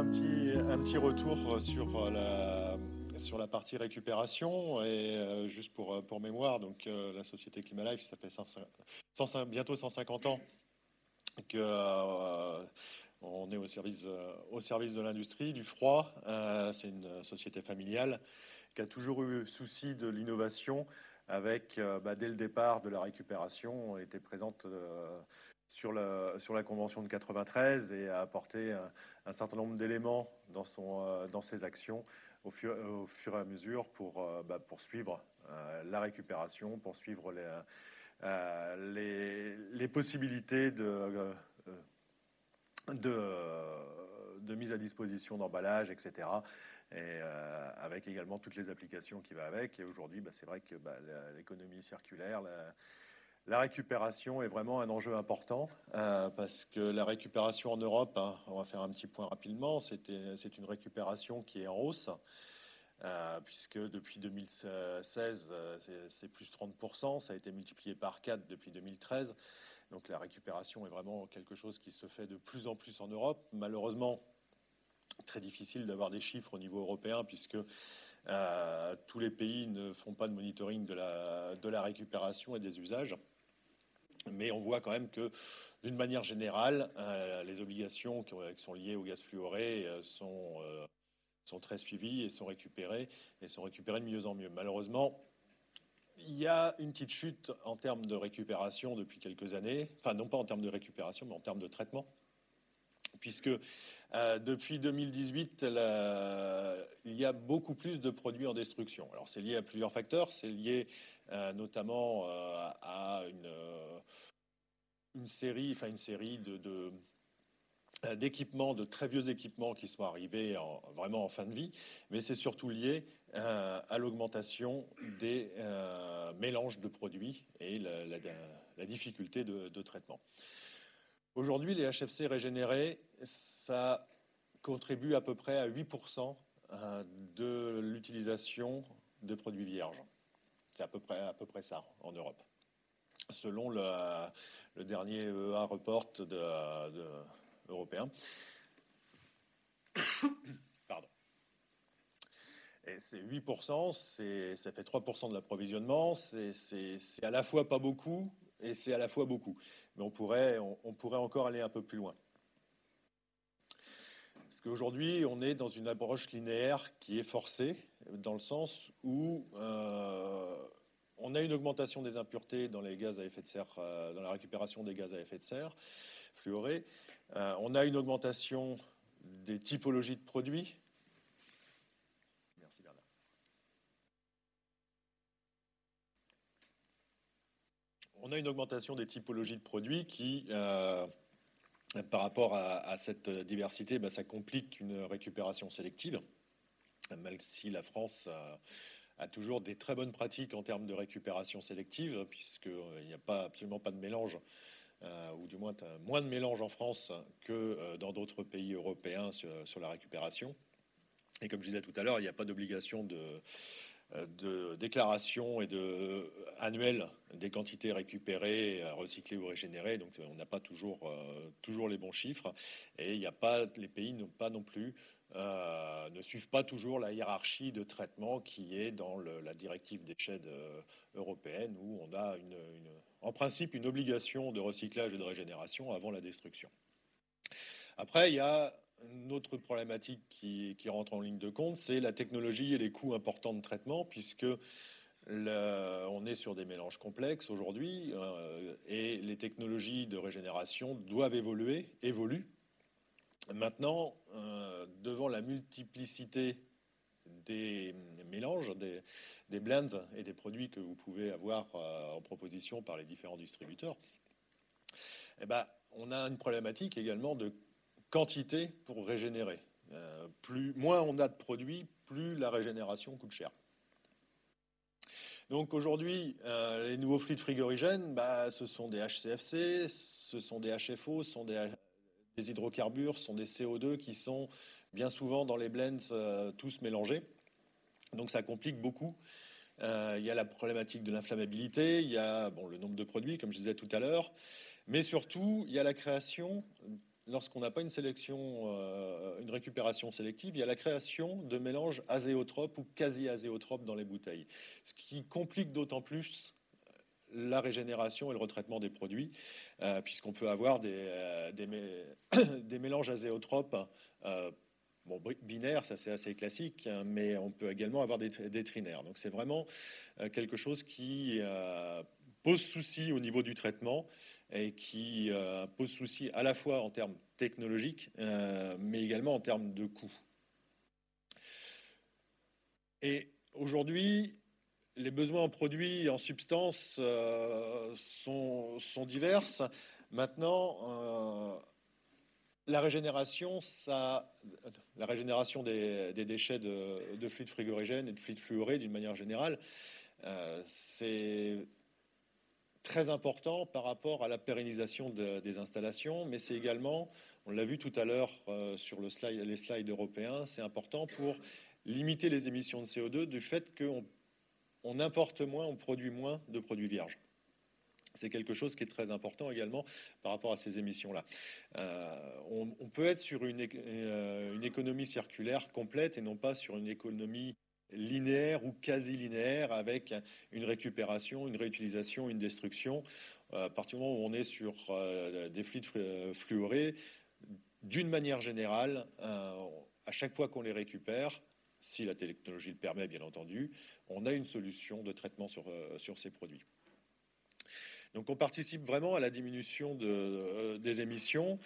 un petit retour sur la partie récupération et juste pour mémoire, donc la société Climalife, ça fait bientôt 150 ans que on est au service de l'industrie, du froid. C'est une société familiale qui a toujours eu souci de l'innovation avec, dès le départ de la récupération, était présente sur la Convention de 93 et a apporté un certain nombre d'éléments dans ses actions au fur et à mesure pour suivre la récupération, pour suivre les possibilités de mise à disposition d'emballage, etc. Et avec également toutes les applications qui vont avec. Et aujourd'hui, c'est vrai que l'économie circulaire, la récupération est vraiment un enjeu important parce que la récupération en Europe, on va faire un petit point rapidement, c'est une récupération qui est en hausse. Puisque depuis 2016, c'est plus 30%, ça a été multiplié par 4 depuis 2013. Donc la récupération est vraiment quelque chose qui se fait de plus en plus en Europe. Malheureusement, très difficile d'avoir des chiffres au niveau européen puisque tous les pays ne font pas de monitoring de la récupération et des usages. Mais on voit quand même que, d'une manière générale, les obligations qui sont liées au gaz fluoré sont très suivies et sont récupérées de mieux en mieux. Malheureusement, il y a une petite chute en termes de récupération depuis quelques années, enfin non pas en termes de récupération, mais en termes de traitement, puisque depuis 2018, il y a beaucoup plus de produits en destruction. Alors c'est lié à plusieurs facteurs, c'est lié notamment à une série d'équipements, de très vieux équipements qui sont arrivés vraiment en fin de vie, mais c'est surtout lié à l'augmentation des mélanges de produits et la difficulté de traitement. Aujourd'hui, les HFC régénérés, ça contribue à peu près à 8% de l'utilisation de produits vierges. C'est à peu près ça en Europe, selon le dernier EEA report européen. Pardon. Et c'est 8%, ça fait 3% de l'approvisionnement, c'est à la fois pas beaucoup et c'est à la fois beaucoup. Mais on pourrait encore aller un peu plus loin. Parce qu'aujourd'hui, on est dans une approche linéaire qui est forcée, dans le sens où on a une augmentation des impuretés dans les gaz à effet de serre, dans la récupération des gaz à effet de serre fluorés. On a une augmentation des typologies de produits. Merci Bernard. On a une augmentation des typologies de produits qui, par rapport à cette diversité, ça complique une récupération sélective, même si la France a toujours des très bonnes pratiques en termes de récupération sélective, puisqu'il n'y a absolument pas de mélange, ou du moins moins de mélange en France que dans d'autres pays européens sur la récupération. Et comme je disais tout à l'heure, il n'y a pas d'obligation de déclaration annuelle des quantités récupérées, recyclées ou régénérées. Donc on n'a pas toujours les bons chiffres. Et les pays n'ont pas non plus, ne suivent pas toujours la hiérarchie de traitement qui est dans la directive déchets européenne, où on a en principe une obligation de recyclage et de régénération avant la destruction. Après, il y a une autre problématique qui rentre en ligne de compte, c'est la technologie et les coûts importants de traitement, puisque on est sur des mélanges complexes aujourd'hui, et les technologies de régénération doivent évoluent. Maintenant, devant la multiplicité des mélanges, des blends et des produits que vous pouvez avoir en proposition par les différents distributeurs, on a une problématique également de quantité pour régénérer. Moins on a de produits, plus la régénération coûte cher. Donc aujourd'hui, les nouveaux fluides frigorigènes, ce sont des HCFC, ce sont des HFO, ce sont des hydrocarbures, ce sont des CO2 qui sont bien souvent dans les blends tous mélangés. Donc ça complique beaucoup. Il y a la problématique de l'inflammabilité, il y a le nombre de produits, comme je disais tout à l'heure, mais surtout, il y a la création lorsqu'on n'a pas une sélection, une récupération sélective, il y a la création de mélanges azéotropes ou quasi-azéotropes dans les bouteilles. Ce qui complique d'autant plus la régénération et le retraitement des produits, puisqu'on peut avoir des mélanges azéotropes bon, binaires, ça c'est assez classique, hein, mais on peut également avoir des trinaires. Donc c'est vraiment quelque chose qui pose souci au niveau du traitement et qui pose souci à la fois en termes technologiques, mais également en termes de coûts. Et aujourd'hui, les besoins en produits et en substances sont diverses. Maintenant, la régénération des déchets de fluides frigorigènes et de fluides fluorés d'une manière générale, c'est très important par rapport à la pérennisation des installations, mais c'est également, on l'a vu tout à l'heure sur les slides européens, c'est important pour limiter les émissions de CO2 du fait qu'on importe moins, on produit moins de produits vierges. C'est quelque chose qui est très important également par rapport à ces émissions-là. On peut être sur une économie circulaire complète et non pas sur une économie linéaire ou quasi linéaire avec une récupération, une réutilisation, une destruction. À partir du moment où on est sur des fluides fluorés, d'une manière générale, à chaque fois qu'on les récupère, si la technologie le permet bien entendu, on a une solution de traitement sur ces produits. Donc on participe vraiment à la diminution des émissions.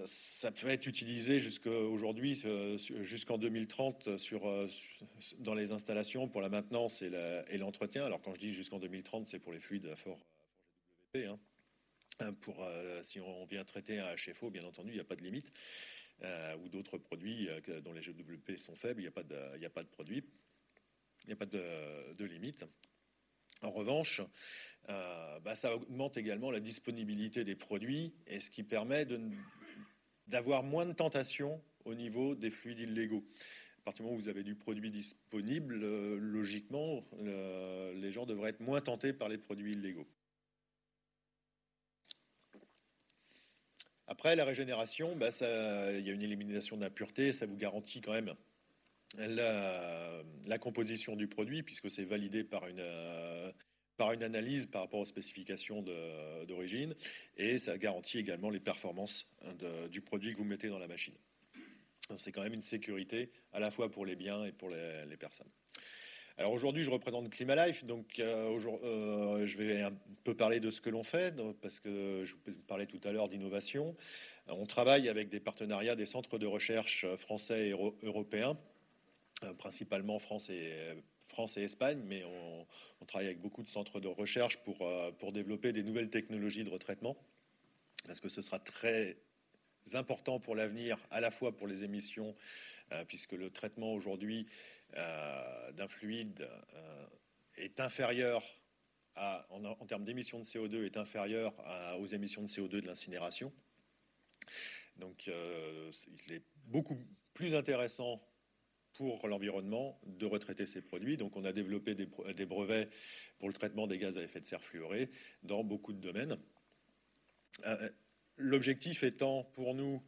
Ça peut être utilisé jusqu'aujourd'hui, jusqu'en 2030 dans les installations pour la maintenance et l'entretien. Alors quand je dis jusqu'en 2030, c'est pour les fluides à fort GWP. Si on vient traiter un HFO, bien entendu, il n'y a pas de limite. Ou d'autres produits dont les GWP sont faibles, il n'y a pas de produit, il n'y a pas de limite. En revanche, ça augmente également la disponibilité des produits, et ce qui permet d'avoir moins de tentations au niveau des fluides illégaux. À partir du moment où vous avez du produit disponible, logiquement, les gens devraient être moins tentés par les produits illégaux. Après, la régénération, il y a une élimination d'impuretés, ça vous garantit quand même la composition du produit, puisque c'est validé par une analyse par rapport aux spécifications d'origine, et ça garantit également les performances du produit que vous mettez dans la machine. C'est quand même une sécurité à la fois pour les biens et pour les personnes. Alors aujourd'hui, je représente Climalife, donc je vais un peu parler de ce que l'on fait, parce que je vous parlais tout à l'heure d'innovation. On travaille avec des partenariats des centres de recherche français et européens, principalement France et Espagne, mais on travaille avec beaucoup de centres de recherche pour développer des nouvelles technologies de retraitement, parce que ce sera très important pour l'avenir, à la fois pour les émissions, puisque le traitement aujourd'hui d'un fluide est inférieur en termes d'émissions de CO2 est inférieur aux émissions de CO2 de l'incinération. Donc il est beaucoup plus intéressant pour l'environnement de retraiter ces produits. Donc on a développé des brevets pour le traitement des gaz à effet de serre fluorés dans beaucoup de domaines. L'objectif étant pour nous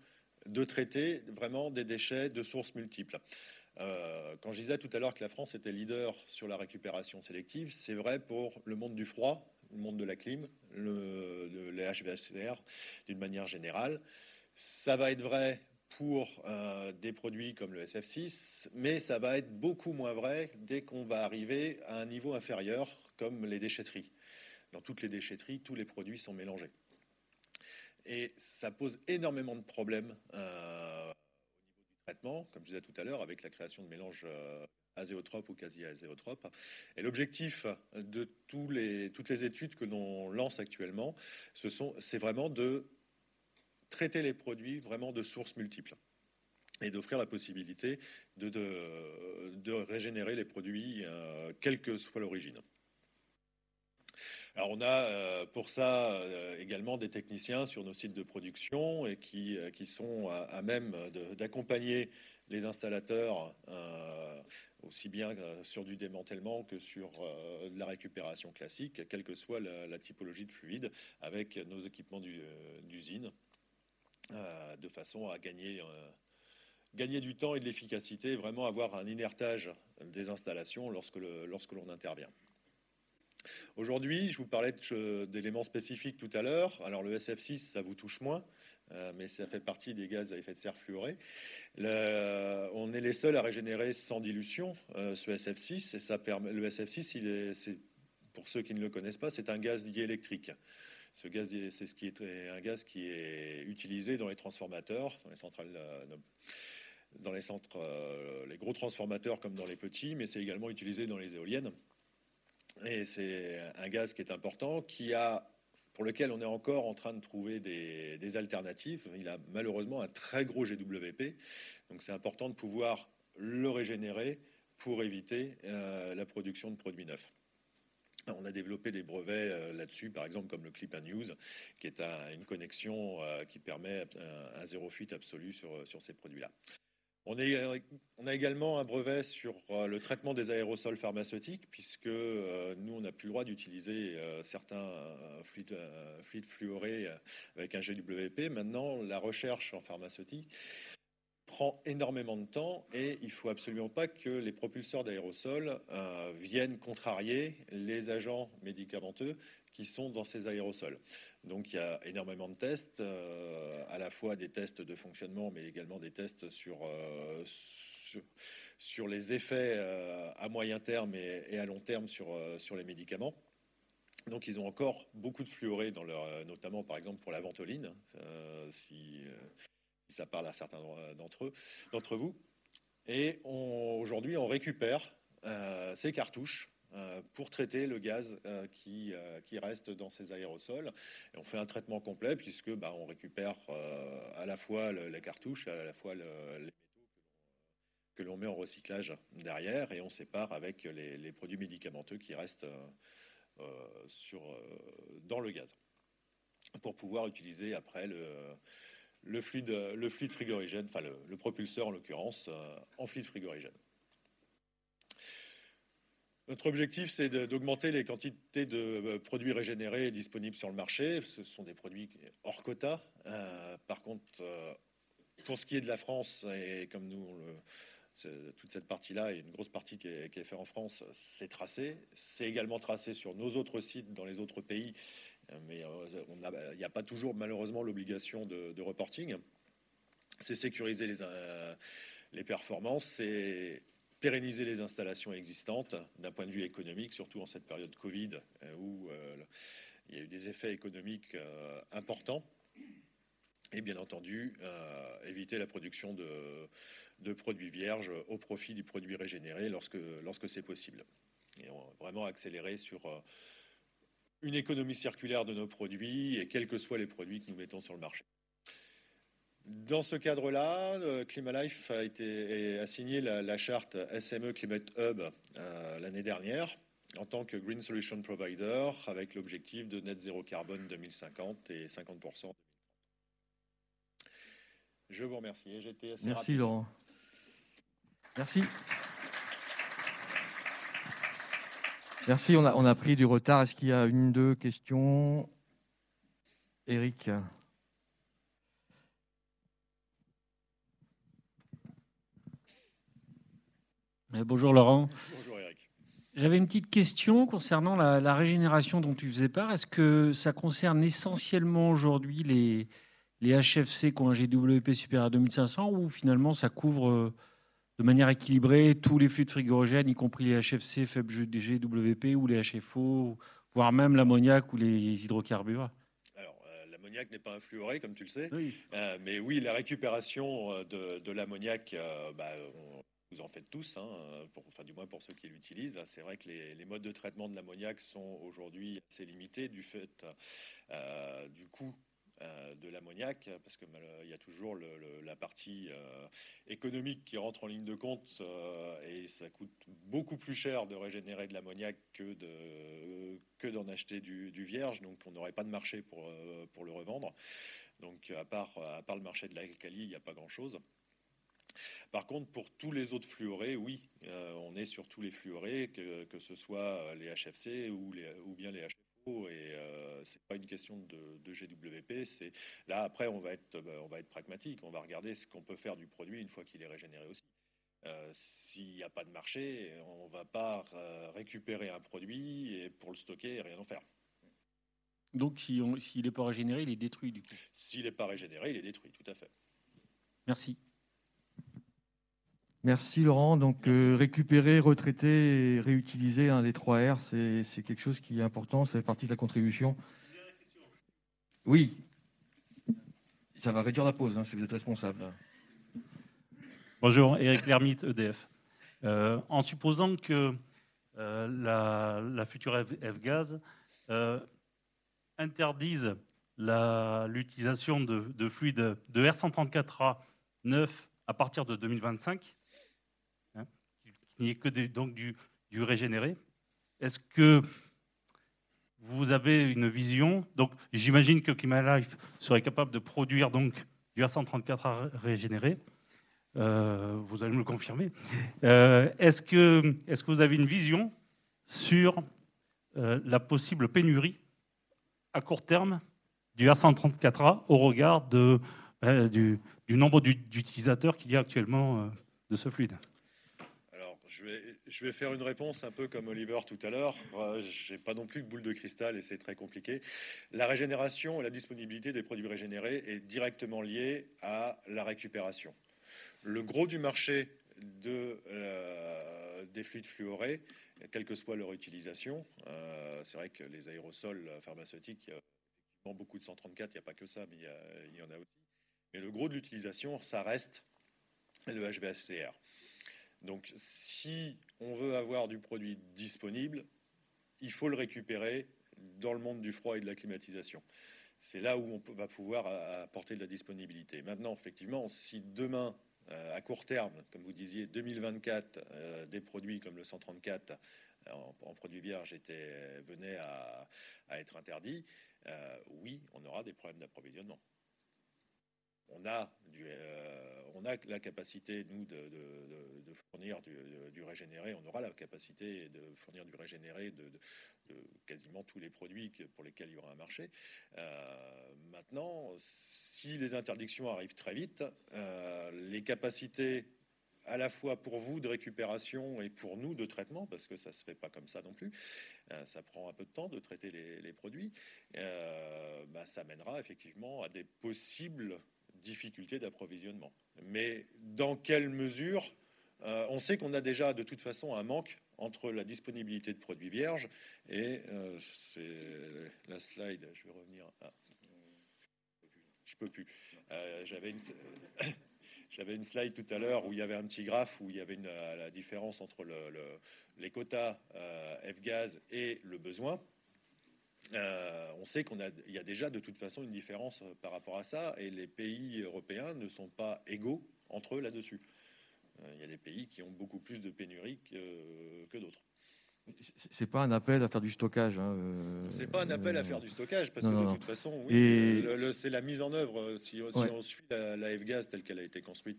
de traiter vraiment des déchets de sources multiples. Quand je disais tout à l'heure que la France était leader sur la récupération sélective, c'est vrai pour le monde du froid, le monde de la clim, les HVACR d'une manière générale. Ça va être vrai pour des produits comme le SF6, mais ça va être beaucoup moins vrai dès qu'on va arriver à un niveau inférieur comme les déchetteries. Dans toutes les déchetteries, tous les produits sont mélangés. Et ça pose énormément de problèmes au niveau du traitement, comme je disais tout à l'heure, avec la création de mélanges azéotropes ou quasi-azéotropes. Et l'objectif de toutes les études que l'on lance actuellement, c'est vraiment de traiter les produits vraiment de sources multiples et d'offrir la possibilité de régénérer les produits, quelle que soit l'origine. Alors on a pour ça également des techniciens sur nos sites de production et qui sont à même d'accompagner les installateurs aussi bien sur du démantèlement que sur de la récupération classique, quelle que soit la typologie de fluide, avec nos équipements d'usine. de façon à gagner du temps et de l'efficacité, vraiment avoir un inertage des installations lorsque l'on intervient. Aujourd'hui, je vous parlais d'éléments spécifiques tout à l'heure. Alors le SF6, ça vous touche moins, mais ça fait partie des gaz à effet de serre fluorés. On est les seuls à régénérer sans dilution ce SF6, et ça permet. Le SF6, pour ceux qui ne le connaissent pas, c'est un gaz diélectrique. Ce gaz, un gaz qui est utilisé dans les transformateurs, dans les centrales, dans les centres, les gros transformateurs comme dans les petits, mais c'est également utilisé dans les éoliennes. Et c'est un gaz qui est important, pour lequel on est encore en train de trouver des alternatives. Il a malheureusement un très gros GWP, donc c'est important de pouvoir le régénérer pour éviter la production de produits neufs. On a développé des brevets là-dessus, par exemple comme le Clip and Use, qui est une connexion qui permet un zéro fuite absolu sur ces produits-là. On a également un brevet sur le traitement des aérosols pharmaceutiques, puisque nous, on n'a plus le droit d'utiliser certains fluides fluorés avec un GWP. Maintenant, la recherche en pharmaceutique prend énormément de temps et il ne faut absolument pas que les propulseurs d'aérosols viennent contrarier les agents médicamenteux qui sont dans ces aérosols. Donc il y a énormément de tests, à la fois des tests de fonctionnement, mais également des tests sur les effets à moyen terme et à long terme sur les médicaments. Donc ils ont encore beaucoup de fluorés dans notamment par exemple pour la ventoline, si ça parle à certains d'entre vous. Et aujourd'hui, on récupère ces cartouches pour traiter le gaz qui reste dans ces aérosols. Et on fait un traitement complet puisque on récupère à la fois la cartouche, à la fois les métaux que l'on met en recyclage derrière, et on sépare avec les produits médicamenteux qui restent dans le gaz pour pouvoir utiliser après le fluide frigorigène, enfin le propulseur en l'occurrence, en fluide frigorigène. Notre objectif, c'est d'augmenter les quantités de produits régénérés disponibles sur le marché. Ce sont des produits hors quota. Par contre, pour ce qui est de la France, et comme nous, toute cette partie-là, et une grosse partie qui est faite en France, c'est tracé. C'est également tracé sur nos autres sites dans les autres pays, mais il n'y a pas toujours malheureusement l'obligation de reporting. C'est sécuriser les performances, c'est pérenniser les installations existantes d'un point de vue économique, surtout en cette période Covid où il y a eu des effets économiques importants. Et bien entendu, éviter la production de produits vierges au profit du produit régénéré lorsque c'est possible. Et on va vraiment accélérer sur une économie circulaire de nos produits, et quels que soient les produits que nous mettons sur le marché. Dans ce cadre-là, Climalife a signé la charte SME Climate Hub l'année dernière en tant que Green Solution Provider, avec l'objectif de net zéro carbone 2050 et 50%. Je vous remercie. J'ai été assez rapide. Merci Laurent. Merci. Merci, on a pris du retard. Est-ce qu'il y a une, deux questions? Eric. Bonjour Laurent. Bonjour Eric. J'avais une petite question concernant la régénération dont tu faisais part. Est-ce que ça concerne essentiellement aujourd'hui les HFC qui ont un GWP supérieur à 2500, ou finalement ça couvre de manière équilibrée tous les fluides frigorigènes, y compris les HFC faibles GWP ou les HFO, voire même l'ammoniac ou les hydrocarbures? Alors, l'ammoniac n'est pas un fluoré, comme tu le sais. Oui. Mais oui, la récupération de l'ammoniac, vous en faites tous, du moins pour ceux qui l'utilisent. C'est vrai que les modes de traitement de l'ammoniac sont aujourd'hui assez limités du fait du coût de l'ammoniac, parce que il y a toujours la partie économique qui rentre en ligne de compte, et ça coûte beaucoup plus cher de régénérer de l'ammoniac que d'en acheter du vierge, donc on n'aurait pas de marché pour le revendre. Donc à part le marché de l'alcali, il n'y a pas grand-chose. Par contre, pour tous les autres fluorés, oui, on est sur tous les fluorés, que ce soit les HFC ou bien les HFO, et c'est pas une question de GWP. Là après, on va être pragmatique. On va regarder ce qu'on peut faire du produit une fois qu'il est régénéré aussi. S'il n'y a pas de marché, on ne va pas récupérer un produit et pour le stocker et rien en faire. Donc, s'il n'est pas régénéré, il est détruit, du coup. S'il n'est pas régénéré, il est détruit, tout à fait. Merci. Merci Laurent. Donc Merci. récupérer, retraiter et réutiliser les 3 R, c'est quelque chose qui est important, ça fait partie de la contribution. Oui, ça va réduire la pause si vous êtes responsable. Bonjour, Éric Lermite, EDF. En supposant que la future F-Gaz interdise l'utilisation de fluide de R134A neuf à partir de 2025, qu'il n'y ait que du régénéré, est-ce que vous avez une vision? Donc, j'imagine que Climalife serait capable de produire donc du R134A régénéré. Vous allez me le confirmer. Est-ce que vous avez une vision sur la possible pénurie à court terme du R134A au regard du nombre d'utilisateurs qu'il y a actuellement de ce fluide? Alors, je vais faire une réponse un peu comme Oliver tout à l'heure. Je n'ai pas non plus de boule de cristal et c'est très compliqué. La régénération et la disponibilité des produits régénérés est directement liée à la récupération. Le gros du marché des fluides fluorés, quelle que soit leur utilisation, c'est vrai que les aérosols pharmaceutiques, il y a effectivement beaucoup de 134, il n'y a pas que ça, mais il y en a aussi. Mais le gros de l'utilisation, ça reste le HVACR. Donc, si on veut avoir du produit disponible, il faut le récupérer dans le monde du froid et de la climatisation. C'est là où on va pouvoir apporter de la disponibilité. Maintenant, effectivement, si demain, à court terme, comme vous disiez, 2024, des produits comme le 134 en produits vierges venaient à être interdits, oui, on aura des problèmes d'approvisionnement. On a la capacité, nous, de fournir du régénéré. On aura la capacité de fournir du régénéré de quasiment tous les produits pour lesquels il y aura un marché. Maintenant, si les interdictions arrivent très vite, les capacités à la fois pour vous de récupération et pour nous de traitement, parce que ça se fait pas comme ça non plus, ça prend un peu de temps de traiter les produits, ça mènera effectivement à des possibles difficultés d'approvisionnement. Mais dans quelle mesure? On sait qu'on a déjà de toute façon un manque entre la disponibilité de produits vierges et c'est la slide. Je vais revenir. Je peux plus. J'avais une slide tout à l'heure où il y avait un petit graphe où il y avait la différence entre les quotas F-gaz et le besoin. On sait qu'il y a déjà de toute façon une différence par rapport à ça, et les pays européens ne sont pas égaux entre eux là-dessus. Il y a des pays qui ont beaucoup plus de pénurie que d'autres. C'est pas un appel à faire du stockage. C'est pas un appel à faire du stockage, parce non, que de non. toute façon, oui, Et c'est la mise en œuvre. Si on suit la F-gaz telle qu'elle a été construite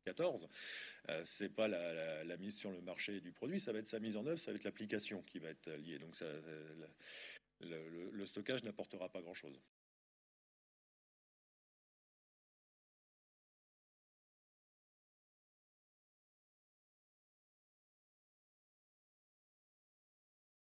en 2014, c'est pas la mise sur le marché du produit, ça va être sa mise en œuvre, ça va être l'application qui va être liée. Donc le stockage n'apportera pas grand-chose.